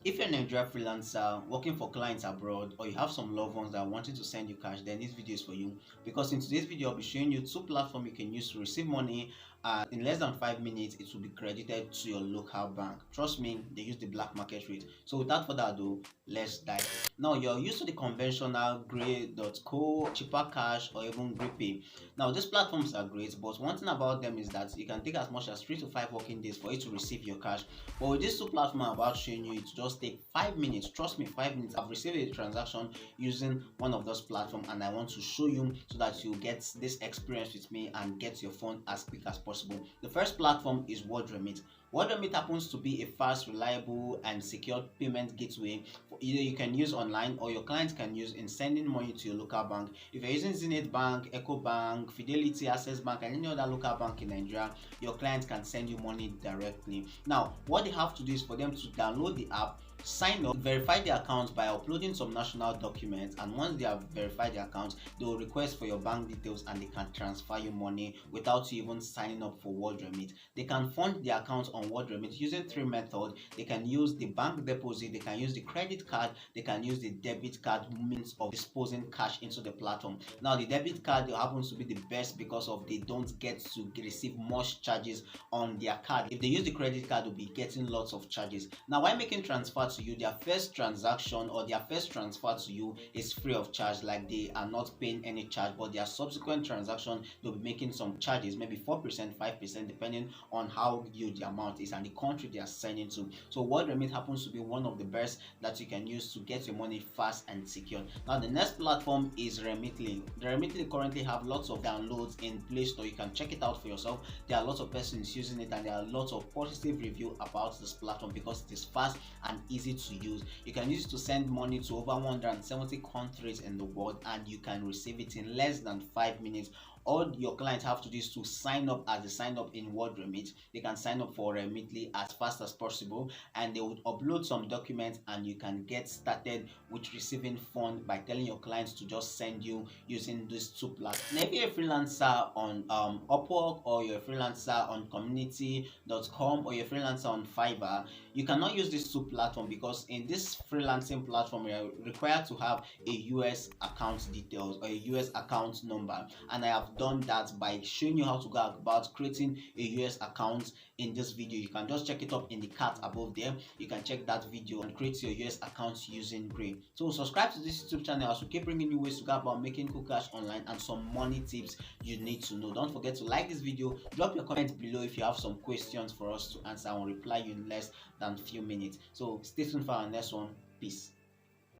If you're a Nigerian freelancer working for clients abroad, or you have some loved ones that are wanting to send you cash, then this video is for you. Because in today's video, I'll be showing you two platforms you can use to receive money, and in less than 5 minutes, it will be credited to your local bank. Trust me, they use the black market rate. So without further ado, let's dive. Now, you're used to the conventional Gray.co, Cheaper Cash, or even GrayPay. Now, these platforms are great, but one thing about them is that it can take as much as 3 to 5 working days for you to receive your cash. But with these two platforms I'm about showing you, it just take 5 minutes. Trust me, 5 minutes. I've received a transaction using one of those platforms, and I want to show you so that you get this experience with me and get your fund as quick as possible. The first platform is Worldremit. Worldremit happens to be a fast, reliable, and secure payment gateway for either you can use online or your clients can use in sending money to your local bank. If you're using Zenith Bank, Eco Bank, Fidelity, Access Bank, and any other local bank in Nigeria, your clients can send you money directly. Now, what they have to do is for them to download the app, sign up, verify their account by uploading some national documents, and once they have verified their account, they will request for your bank details and they can transfer you money without you even signing up for Worldremit. They can fund their account on Worldremit using three methods. They can use the bank deposit, they can use the credit card, they can use the debit card means of disposing cash into the platform. Now, the debit card happens to be the best because of they don't get to receive much charges on their card. If they use the credit card, they'll be getting lots of charges. Now, while making transfer to you, their first transaction or their first transfer to you is free of charge, like they are not paying any charge, but their subsequent transaction they'll be making some charges, maybe 4%, 5%, depending on how huge the amount is and the country they are sending to. So Worldremit happens to be one of the best that you can use to get your money fast and secure. Now, the next platform is Remitly. The Remitly currently have lots of downloads in Play Store. You can check it out for yourself. There are lots of persons using it and there are lots of positive reviews about this platform because it is fast and easy to use. You can use it to send money to over 170 countries in the world and you can receive it in less than 5 minutes. All your clients have to do is to sign up as they sign up in Worldremit. They can sign up for Remitly as fast as possible and they would upload some documents and you can get started with receiving funds by telling your clients to just send you using these two platforms. Now, if you're a freelancer on Upwork, or you're a freelancer on community.com, or you're a freelancer on Fiverr, you cannot use these two platforms because in this freelancing platform you're required to have a US account details or a US account number, and I have done that by showing you how to go about creating a US account in this video. You can just check it up in the card above there. You can check that video and create your US account using Gray. So subscribe to this YouTube channel as we keep bringing you ways to go about making cool cash online and some money tips you need to know. Don't forget to like this video, drop your comment below if you have some questions for us to answer. I will reply you in less than few minutes. So stay tuned for our next one. Peace.